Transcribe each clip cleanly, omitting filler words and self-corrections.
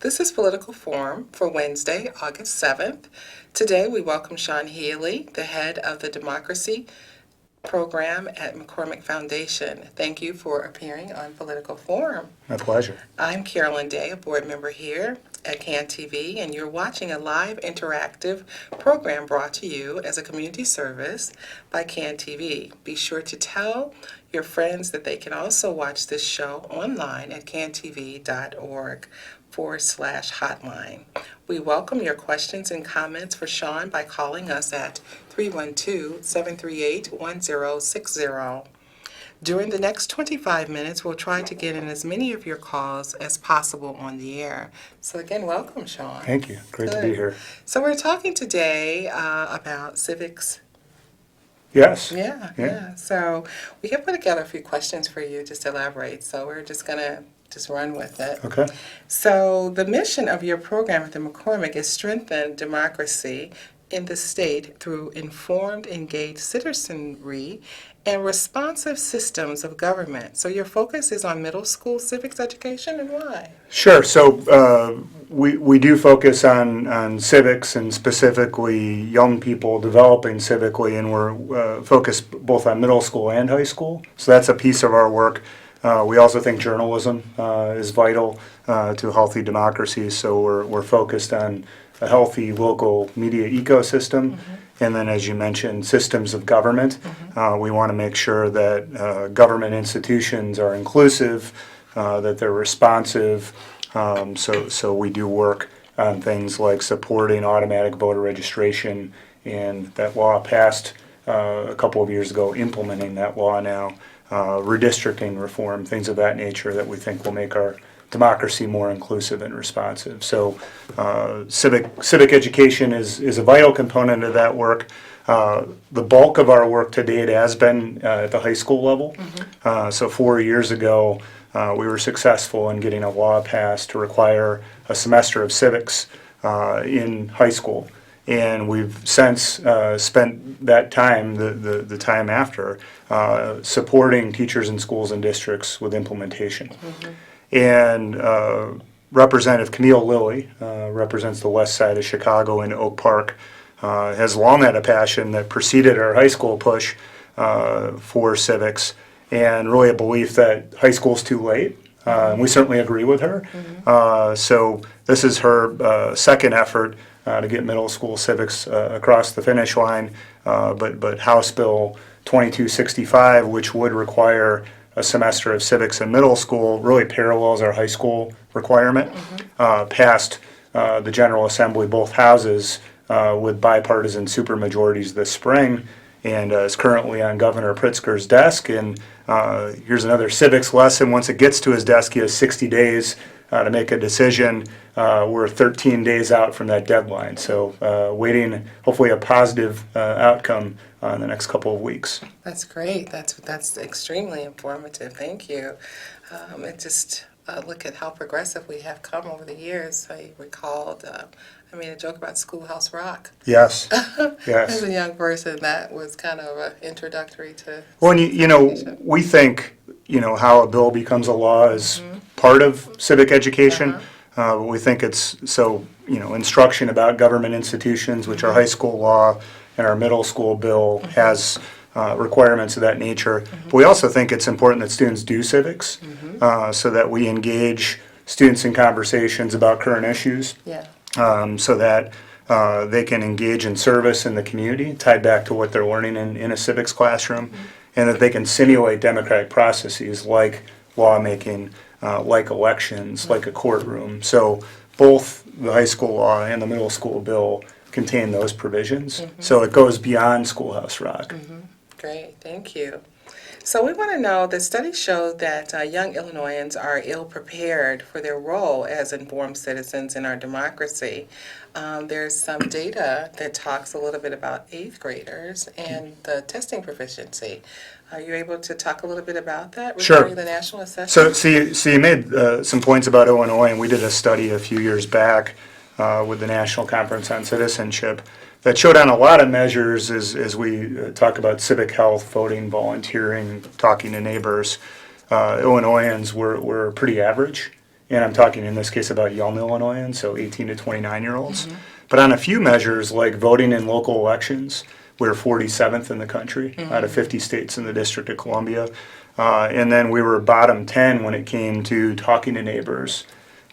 This is Political Forum for Wednesday, August 7th. Today we welcome Shawn Healy, the head of the Democracy Program at McCormick Foundation. Thank you for appearing on Political Forum. My pleasure. I'm Carolyn Day, a board member here at CAN TV, and you're watching a live interactive program brought to you as a community service by CAN TV. Be sure to tell your friends that they can also watch this show online at cantv.org/hotline. We welcome your questions and comments for Shawn by calling us at 312-738-1060. During the next 25 minutes, we'll try to get in as many of your calls as possible on the air. So again, welcome, Shawn. Thank you. Great to be here. So we're talking today about civics. Yes. Yeah. So we have put together a few questions for you just to elaborate. So we're just going to run with it. Okay. So the mission of your program at the McCormick is strengthen democracy in the state through informed, engaged citizenry and responsive systems of government. So your focus is on middle school civics education, and why? Sure. So we do focus on civics and specifically young people developing civically, and we're focused both on middle school and high school. So that's a piece of our work. We also think journalism is vital to a healthy democracy, so we're focused on a healthy local media ecosystem, and then, as you mentioned, systems of government. We want to make sure that government institutions are inclusive, that they're responsive, so we do work on things like supporting automatic voter registration, and that law passed a couple of years ago, implementing that law now. Redistricting reform, things of that nature that we think will make our democracy more inclusive and responsive. So civic education is a vital component of that work. The bulk of our work to date has been at the high school level. So 4 years ago, we were successful in getting a law passed to require a semester of civics in high school. And we've since spent that time, the time after, supporting teachers in schools and districts with implementation. And Representative Camille Lilly represents the west side of Chicago in Oak Park, has long had a passion that preceded our high school push for civics, and really a belief that high school's too late. And we certainly agree with her. So this is her second effort to get middle school civics across the finish line, but House Bill 2265, which would require a semester of civics in middle school, really parallels our high school requirement, passed the General Assembly, both houses, with bipartisan supermajorities this spring, and is currently on Governor Pritzker's desk. And here's another civics lesson. Once it gets to his desk, he has 60 days to make a decision. We're 13 days out from that deadline, so waiting hopefully a positive outcome in the next couple of weeks. That's great. That's extremely informative. Thank you. And just look at how progressive we have come over the years. I recalled, a joke about Schoolhouse Rock. Yes. As a young person, that was kind of introductory to. Well, and we think, how a bill becomes a law is part of civic education. We think it's instruction about government institutions, which our high school law and our middle school bill has requirements of that nature. But we also think it's important that students do civics, so that we engage students in conversations about current issues, so that they can engage in service in the community, tied back to what they're learning in a civics classroom, and that they can simulate democratic processes like lawmaking, like elections, like a courtroom. So both the high school law and the middle school bill contain those provisions. So it goes beyond Schoolhouse Rock. Great, thank you. So we want to know, the studies show that young Illinoisans are ill-prepared for their role as informed citizens in our democracy. There's some data that talks a little bit about 8th graders and the testing proficiency. Are you able to talk a little bit about that regarding the national assessment? So you made some points about Illinois, and we did a study a few years back with the National Conference on Citizenship that showed on a lot of measures as we talk about civic health, voting, volunteering, talking to neighbors. Illinoisans were pretty average and I'm talking in this case about young Illinoisans, so 18 to 29-year-olds. But on a few measures, like voting in local elections, we're 47th in the country out of 50 states in the District of Columbia. And then we were bottom 10 when it came to talking to neighbors,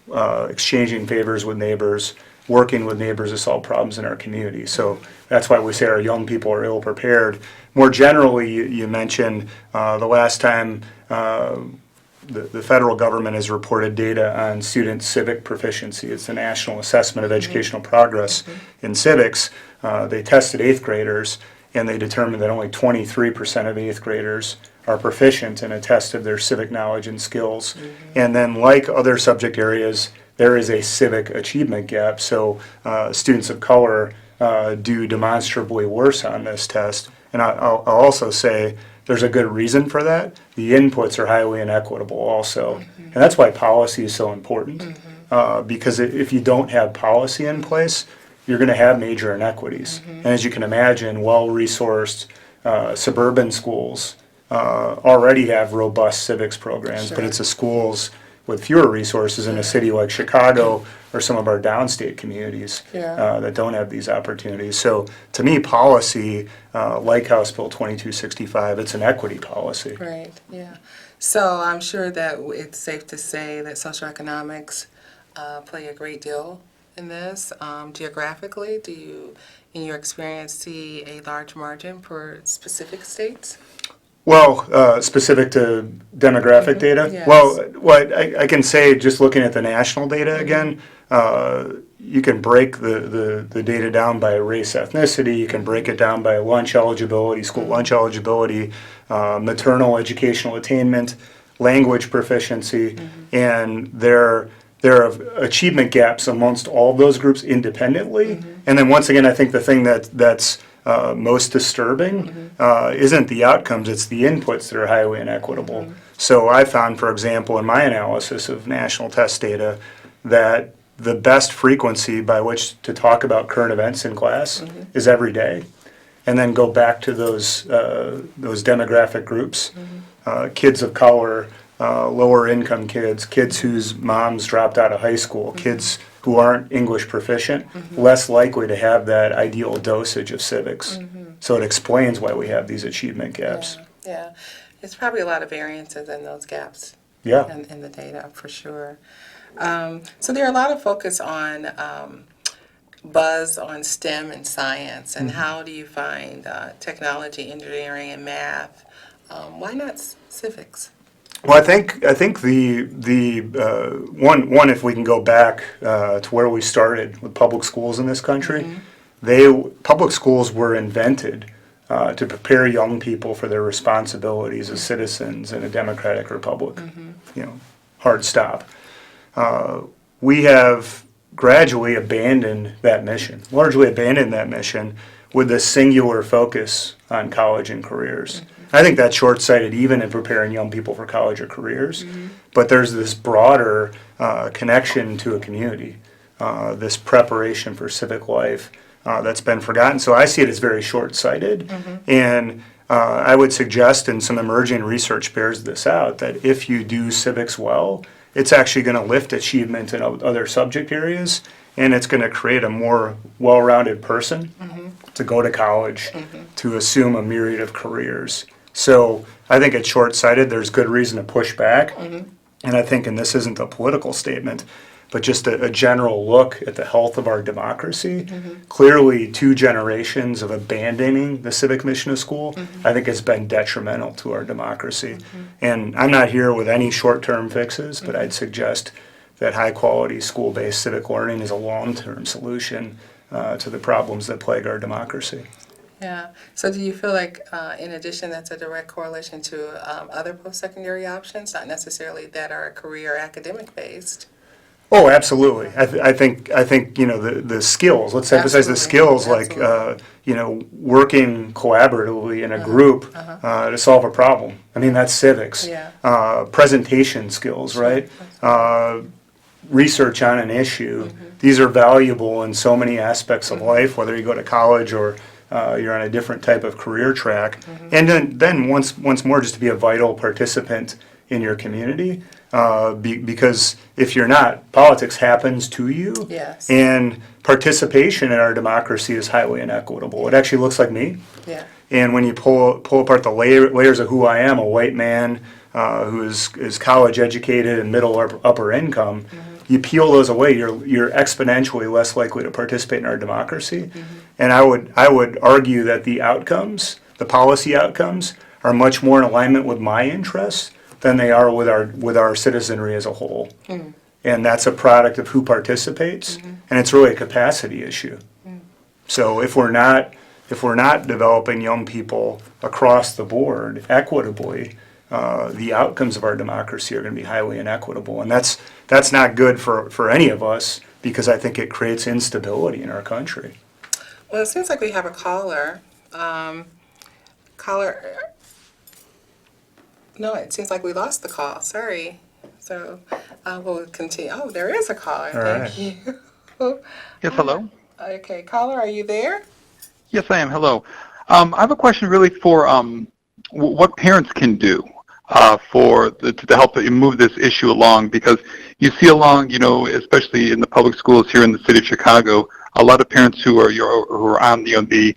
exchanging favors with neighbors, working with neighbors to solve problems in our community. So that's why we say our young people are ill prepared. More generally, you mentioned the last time the federal government has reported data on student civic proficiency. It's the National Assessment of Educational Progress in Civics. They tested 8th graders, and they determined that only 23% of 8th graders are proficient in a test of their civic knowledge and skills. And then, like other subject areas, there is a civic achievement gap. So students of color do demonstrably worse on this test. And I'll also say there's a good reason for that. The inputs are highly inequitable also. And that's why policy is so important. Because if you don't have policy in place, you're going to have major inequities. And as you can imagine, well-resourced suburban schools already have robust civics programs, but it's the schools with fewer resources in a city like Chicago or some of our downstate communities that don't have these opportunities. So to me, policy, like House Bill 2265, it's an equity policy. Right, yeah. So I'm sure that it's safe to say that socioeconomics play a great deal in this. Geographically, do you, in your experience, see a large margin for specific states? Well, specific to demographic data? Yes. Well, what I can say, just looking at the national data again, you can break the data down by race, ethnicity, you can break it down by lunch eligibility, school lunch eligibility, maternal educational attainment, language proficiency, and there are achievement gaps amongst all of those groups independently. And then once again, I think the thing that's most disturbing isn't the outcomes, it's the inputs that are highly inequitable. So I found, for example, in my analysis of national test data, that the best frequency by which to talk about current events in class is every day. And then go back to those demographic groups, kids of color, lower income kids, kids whose moms dropped out of high school, kids who aren't English proficient, less likely to have that ideal dosage of civics. So it explains why we have these achievement gaps. Yeah. There's probably a lot of variances in those gaps in the data, for sure. So there are a lot of focus on buzz on STEM and science, and how do you find technology, engineering, and math? Why not civics? Well, I think the one if we can go back to where we started with public schools in this country, public schools were invented to prepare young people for their responsibilities as citizens in a democratic republic. You know, hard stop. We have gradually abandoned that mission, largely abandoned that mission with this singular focus on college and careers. I think that's short-sighted even in preparing young people for college or careers, but there's this broader connection to a community, this preparation for civic life that's been forgotten. So I see it as very short-sighted, and I would suggest, and some emerging research bears this out, that if you do civics well, it's actually going to lift achievement in other subject areas, and it's going to create a more well-rounded person to go to college, to assume a myriad of careers. So I think it's short-sighted. There's good reason to push back. And I think, and this isn't a political statement, but just a general look at the health of our democracy. Clearly, 2 generations of abandoning the civic mission of school, I think, has been detrimental to our democracy. And I'm not here with any short-term fixes, but I'd suggest that high-quality school-based civic learning is a long-term solution to the problems that plague our democracy. Yeah. So do you feel like, in addition, that's a direct correlation to other post-secondary options, not necessarily that are career academic based? Oh, absolutely. I think the skills. Let's emphasize the skills, like working collaboratively in a group to solve a problem. I mean, that's civics. Presentation skills, right? Research on an issue. These are valuable in so many aspects of life, whether you go to college or you're on a different type of career track. And then once more, just to be a vital participant in your community. because if you're not, politics happens to you. Yes. And participation in our democracy is highly inequitable. It actually looks like me. Yeah. And when you pull apart the layers of who I am, a white man who is college educated and middle or upper income, you peel those away, you're exponentially less likely to participate in our democracy. And I would argue that the outcomes, the policy outcomes, are much more in alignment with my interests than they are with our citizenry as a whole. And that's a product of who participates, and it's really a capacity issue. So if we're not developing young people across the board equitably, the outcomes of our democracy are going to be highly inequitable, and that's not good for any of us, because I think it creates instability in our country. Well, it seems like we have a caller. Caller. No, it seems like we lost the call. Sorry. So we'll continue. Oh, there is a caller. All Thank right. you. Yes, hello? Okay, caller, are you there? Yes, I am. Hello. I have a question really for what parents can do to help move this issue along, because you see along, especially in the public schools here in the city of Chicago, a lot of parents who are on the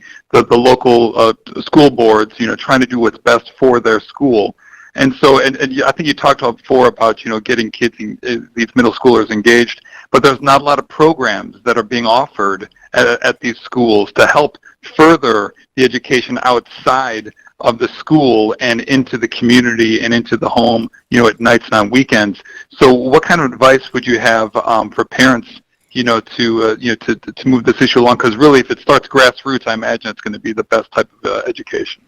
local school boards, trying to do what's best for their school. And so, and I think you talked about before about, getting kids, these middle schoolers engaged, but there's not a lot of programs that are being offered at these schools to help further the education outside of the school and into the community and into the home, at nights and on weekends. So what kind of advice would you have for parents, to move this issue along? Because really, if it starts grassroots, I imagine it's going to be the best type of education.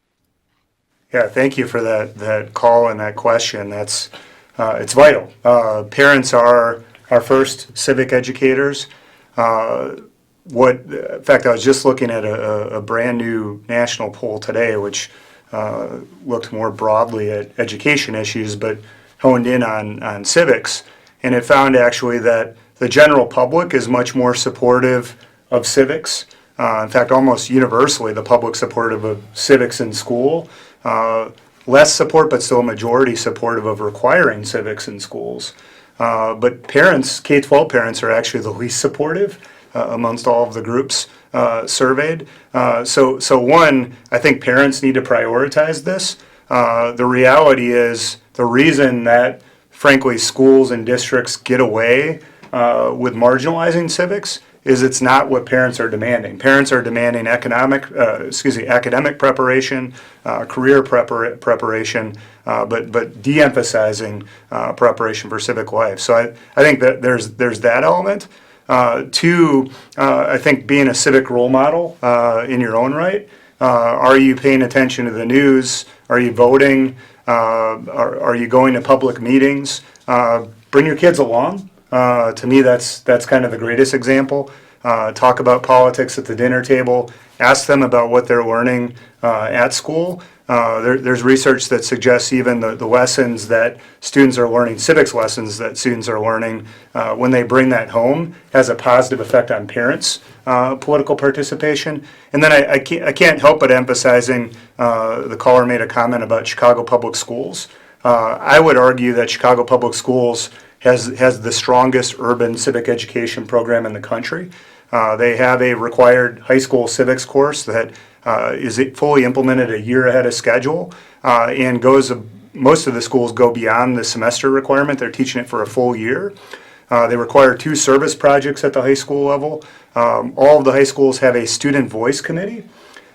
Yeah, thank you for that call and that question. It's vital. Parents are our first civic educators. In fact, I was just looking at a brand new national poll today, which looked more broadly at education issues, but honed in on civics, and it found actually that the general public is much more supportive of civics. In fact, almost universally, the public supportive of civics in school. Less support, but still a majority supportive of requiring civics in schools. But parents, K-12 parents, are actually the least supportive amongst all of the groups surveyed. So one, I think parents need to prioritize this. The reality is the reason that, frankly, schools and districts get away with marginalizing civics is it's not what parents are demanding. Parents are demanding academic preparation, career preparation, but de-emphasizing preparation for civic life. So I think that there's that element. Two, I think being a civic role model in your own right. Are you paying attention to the news? Are you voting? Are you going to public meetings? Bring your kids along. To me, that's kind of the greatest example. Talk about politics at the dinner table. Ask them about what they're learning at school. There's research that suggests even the lessons that students are learning, civics lessons that students are learning, when they bring that home, has a positive effect on parents' political participation. And then I can't help but emphasizing, the caller made a comment about Chicago Public Schools. I would argue that Chicago Public Schools has the strongest urban civic education program in the country. They have a required high school civics course that is fully implemented a year ahead of schedule, and most of the schools go beyond the semester requirement. They're teaching it for a full year. They require 2 service projects at the high school level. All of the high schools have a student voice committee.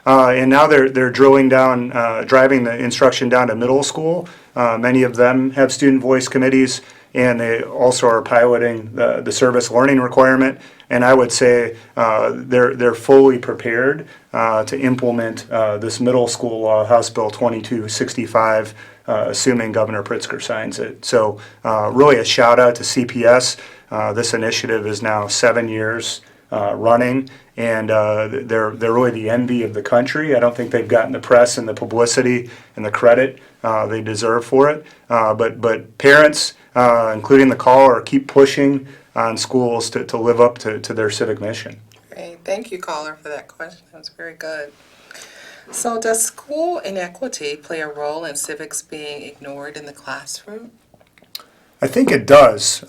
And now they're driving the instruction down to middle school. Many of them have student voice committees, and they also are piloting the service learning requirement. And I would say they're fully prepared to implement this middle school law, House Bill 2265, assuming Governor Pritzker signs it. So really a shout out to CPS. This initiative is now 7 years running, and they're really the envy of the country. I don't think they've gotten the press and the publicity and the credit they deserve for it. But parents, including the caller, keep pushing on schools to live up to their civic mission. Great. Thank you, caller, for that question. That was very good. So does school inequity play a role in civics being ignored in the classroom? I think it does.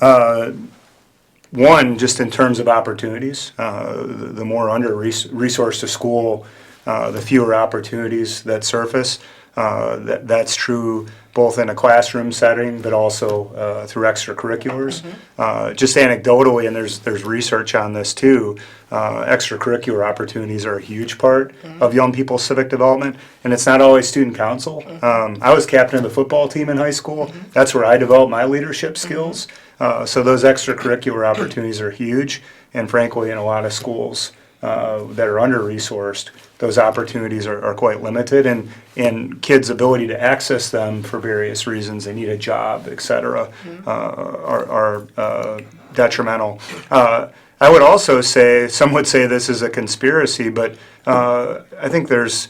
One, just in terms of opportunities, the more under-resourced a school, the fewer opportunities that surface. That's true both in a classroom setting, but also through extracurriculars. Just anecdotally, and there's research on this too, extracurricular opportunities are a huge part of young people's civic development, and it's not always student council. I was captain of the football team in high school. That's where I developed my leadership skills. So those extracurricular opportunities are huge, and frankly, in a lot of schools that are under-resourced, those opportunities are quite limited, and kids' ability to access them for various reasons, they need a job, et cetera, are detrimental. I would also say, some would say this is a conspiracy, but I think there's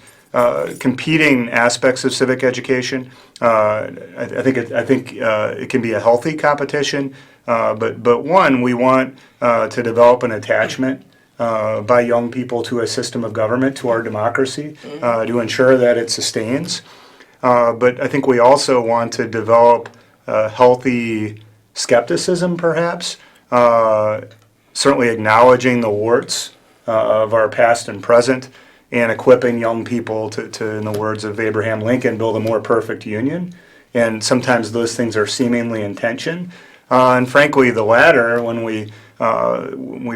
competing aspects of civic education. I think it can be a healthy competition, but one, we want to develop an attachment by young people to a system of government, to our democracy, to ensure that it sustains. But I think we also want to develop healthy skepticism, perhaps, certainly acknowledging the warts of our past and present, and equipping young people to, in the words of Abraham Lincoln, build a more perfect union. And sometimes those things are seemingly in tension. And frankly, the latter, when we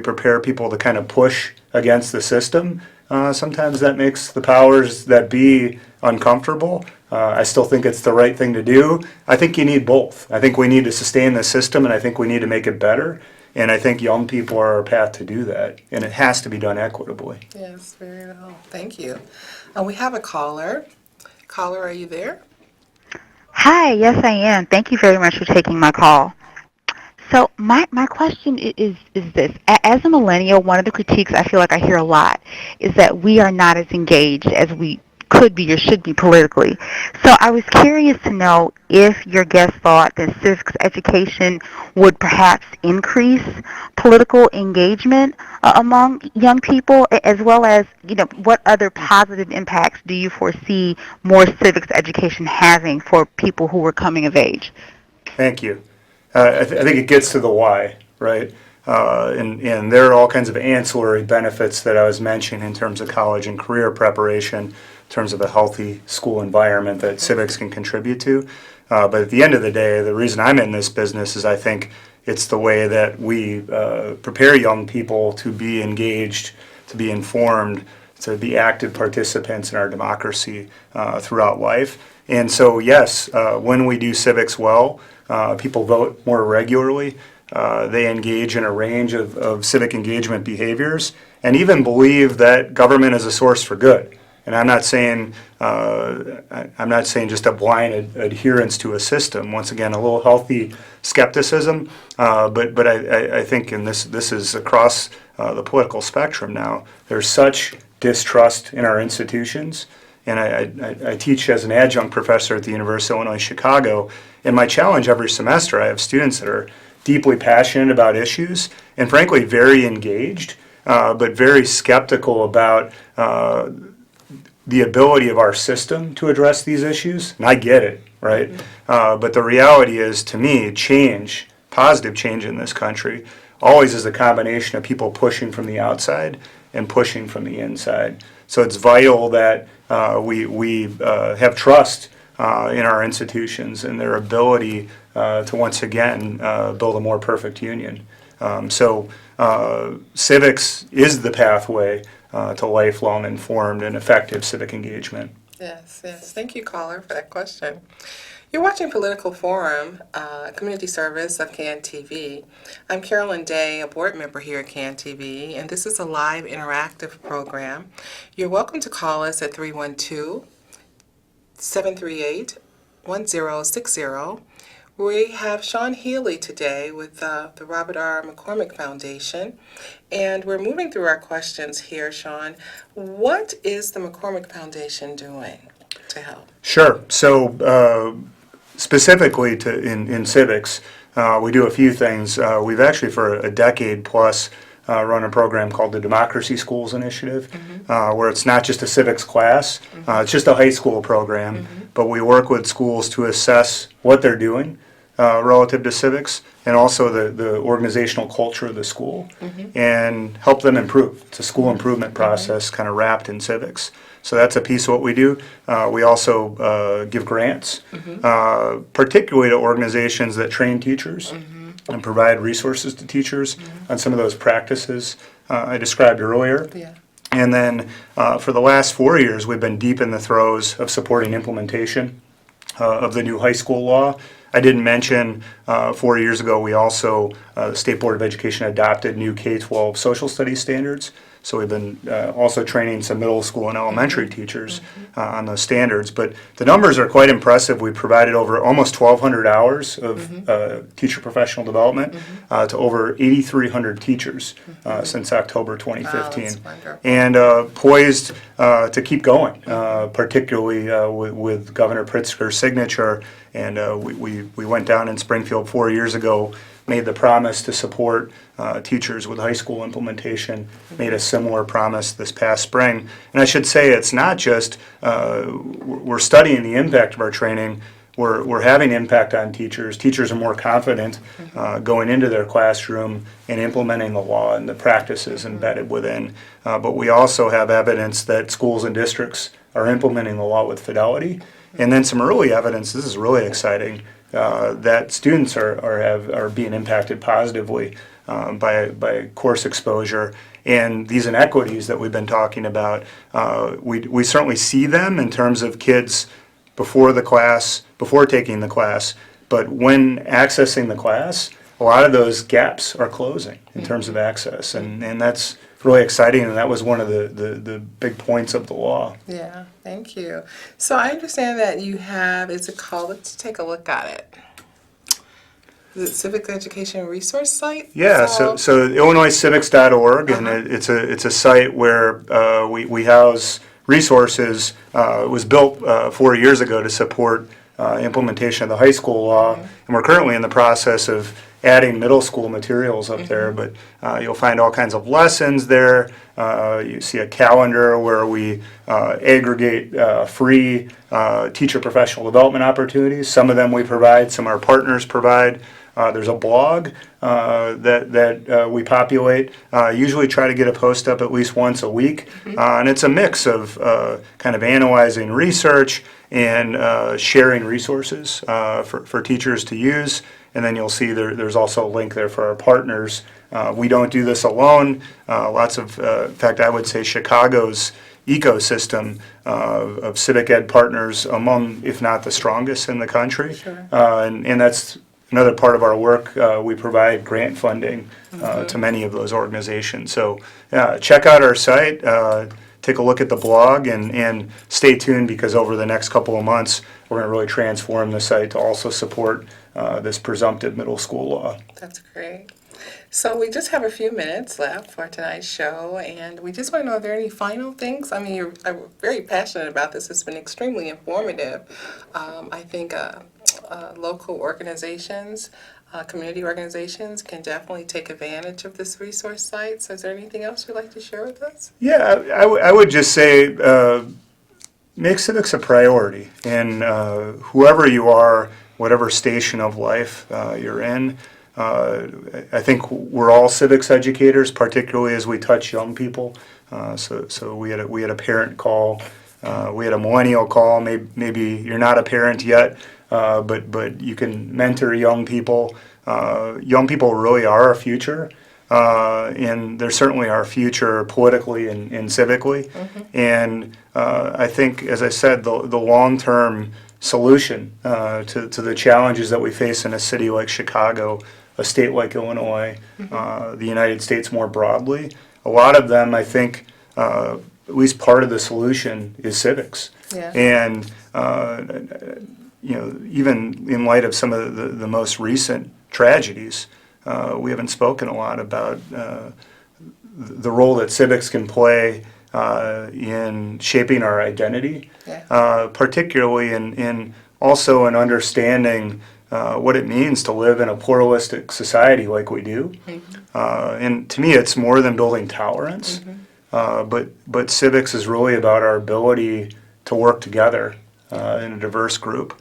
prepare people to kind of push against the system, sometimes that makes the powers that be uncomfortable. I still think it's the right thing to do. I think you need both. I think we need to sustain the system, and I think we need to make it better. And I think young people are our path to do that, and it has to be done equitably. Yes, very well. Thank you. We have a caller. Caller, are you there? Hi, yes I am. Thank you very much for taking my call. So my question is this. As a millennial, one of the critiques I feel like I hear a lot is that we are not as engaged as we could be or should be politically. So I was curious to know if your guest thought that civics education would perhaps increase political engagement among young people, as well as, what other positive impacts do you foresee more civics education having for people who are coming of age? Thank you. I think it gets to the why, right? And there are all kinds of ancillary benefits that I was mentioning in terms of college and career preparation, in terms of a healthy school environment that civics can contribute to. But at the end of the day, the reason I'm in this business is I think it's the way that we prepare young people to be engaged, to be informed, to be active participants in our democracy throughout life. And so, yes, when we do civics well, people vote more regularly. They engage in a range of civic engagement behaviors, and even believe that government is a source for good. And I'm not saying just a blind adherence to a system. Once again, a little healthy skepticism. But I think, and this is across the political spectrum now, there's such distrust in our institutions. And I teach as an adjunct professor at the University of Illinois Chicago. And my challenge every semester, I have students that are deeply passionate about issues and frankly very engaged, but very skeptical about the ability of our system to address these issues. And I get it, right? But the reality is, to me, change, positive change in this country, always is a combination of people pushing from the outside and pushing from the inside. So it's vital that we have trust in our institutions and their ability to once again build a more perfect union. So civics is the pathway to lifelong informed and effective civic engagement. Yes. Thank you, caller, for that question. You're watching Political Forum, community service of CAN-TV. I'm Carolyn Day, a board member here at CAN-TV, and this is a live interactive program. You're welcome to call us at 312-738-1060. We have Shawn Healy today with the Robert R. McCormick Foundation, and we're moving through our questions here, Shawn. What is the McCormick Foundation doing to help? Sure. So specifically in civics, we do a few things. We've actually for a decade plus run a program called the Democracy Schools Initiative, where it's not just a civics class, it's just a high school program, but we work with schools to assess what they're doing relative to civics, and also the organizational culture of the school, and help them improve. It's a school improvement process kind of wrapped in civics. So that's a piece of what we do. We also give grants, particularly to organizations that train teachers and provide resources to teachers on some of those practices I described earlier. Yeah. And then for the last 4 years, we've been deep in the throes of supporting implementation of the new high school law. I didn't mention 4 years ago, we also, the State Board of Education adopted new K-12 social studies standards. So we've been also training some middle school and elementary teachers on those standards. But the numbers are quite impressive. We provided over almost 1,200 hours of teacher professional development to over 8,300 teachers since October 2015. Wow, that's wonderful. And poised to keep going, particularly with Governor Pritzker's signature. And we went down in Springfield 4 years ago, made the promise to support teachers with high school implementation, made a similar promise this past spring. And I should say it's not just, we're studying the impact of our training, we're having impact on teachers. Teachers are more confident going into their classroom and implementing the law and the practices embedded within. But we also have evidence that schools and districts are implementing the law with fidelity. And then some early evidence, this is really exciting, that students are being impacted positively by course exposure. And these inequities that we've been talking about, we certainly see them in terms of kids before taking the class, but when accessing the class, a lot of those gaps are closing in terms of access, and that's really exciting, and that was one of the big points of the law. Yeah, thank you. So I understand that you have, is it called, let's take a look at it. Is it Civic Education Resource Site? Yeah, so IllinoisCivics.org, and it's a site where we house resources. It was built 4 years ago to support implementation of the high school law, and we're currently in the process of adding middle school materials up there, but you'll find all kinds of lessons there. You see a calendar where we aggregate free teacher professional development opportunities. Some of them we provide, some our partners provide. There's a blog that we populate. Usually try to get a post up at least once a week. And it's a mix of kind of analyzing research and sharing resources for teachers to use. And then you'll see there's also a link there for our partners. We don't do this alone. In fact, I would say Chicago's ecosystem of civic ed partners among, if not the strongest in the country. Sure. And that's another part of our work. We provide grant funding to many of those organizations. So check out our site, take a look at the blog, and stay tuned, because over the next couple of months, we're going to really transform the site to also support this presumptive middle school law. That's great. So we just have a few minutes left for tonight's show, and we just want to know, are there any final things? I mean, you're very passionate about this. It's been extremely informative. I think local organizations, community organizations can definitely take advantage of this resource site. So is there anything else you'd like to share with us? Yeah, I would just say make civics a priority, and whoever you are, whatever station of life you're in, I think we're all civics educators, particularly as we touch young people. So we had a parent call, we had a millennial call. Maybe you're not a parent yet, but you can mentor young people. Young people really are our future, and they're certainly our future politically and civically. And I think, as I said, the long-term solution to the challenges that we face in a city like Chicago, a state like Illinois, the United States more broadly, a lot of them, I think, at least part of the solution is civics. Yeah. And even in light of some of the most recent tragedies, we haven't spoken a lot about the role that civics can play in shaping our identity, particularly in also in understanding what it means to live in a pluralistic society like we do. And to me, it's more than building tolerance, but civics is really about our ability to work together in a diverse group.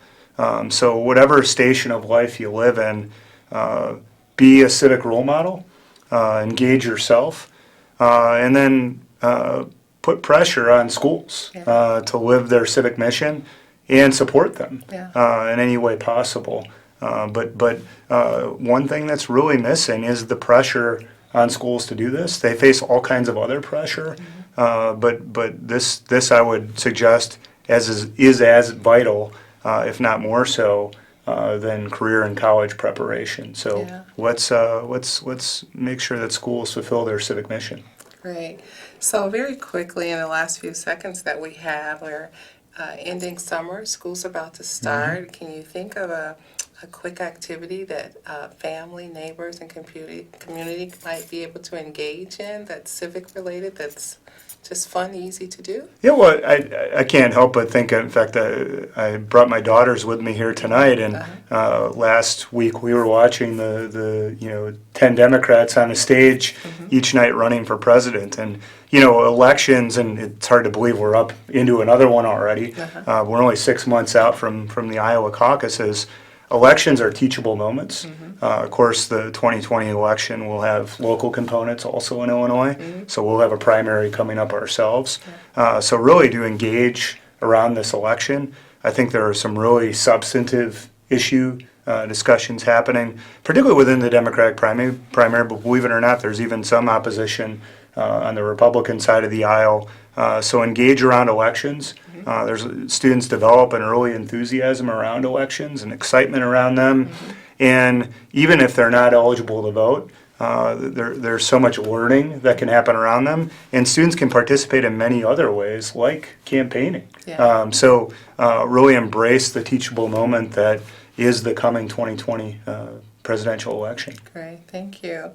So whatever station of life you live in, be a civic role model, engage yourself, and then put pressure on schools to live their civic mission and support them in any way possible. But one thing that's really missing is the pressure on schools to do this. They face all kinds of other pressure, but this I would suggest is as vital, if not more so, than career and college preparation. So let's make sure that schools fulfill their civic mission. Great. So very quickly, in the last few seconds that we have, we're ending summer. School's about to start. Can you think of a quick activity that family, neighbors, and community might be able to engage in that's civic related, that's just fun, easy to do? Yeah, well, I can't help but think, in fact, I brought my daughters with me here tonight, and last week we were watching the 10 Democrats on a stage each night running for president. And, elections, and it's hard to believe we're up into another one already. We're only 6 months out from the Iowa caucuses. Elections are teachable moments. Of course, the 2020 election will have local components also in Illinois, so we'll have a primary coming up ourselves. So really to engage around this election, I think there are some really substantive issue discussions happening, particularly within the Democratic primary, but believe it or not, there's even some opposition on the Republican side of the aisle. So engage around elections. Students develop an early enthusiasm around elections and excitement around them. And even if they're not eligible to vote, there's so much learning that can happen around them. And students can participate in many other ways, like campaigning. So really embrace the teachable moment that is the coming 2020 presidential election. Great, thank you.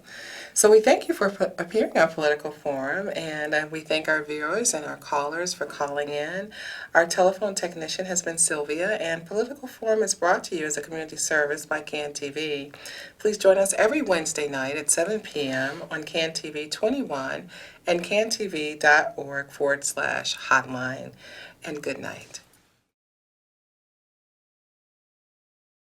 So we thank you for appearing on Political Forum, and we thank our viewers and our callers for calling in. Our telephone technician has been Sylvia, and Political Forum is brought to you as a community service by CAN TV. Please join us every Wednesday night at 7 p.m. on CAN TV 21 and cantv.org/hotline. And good night.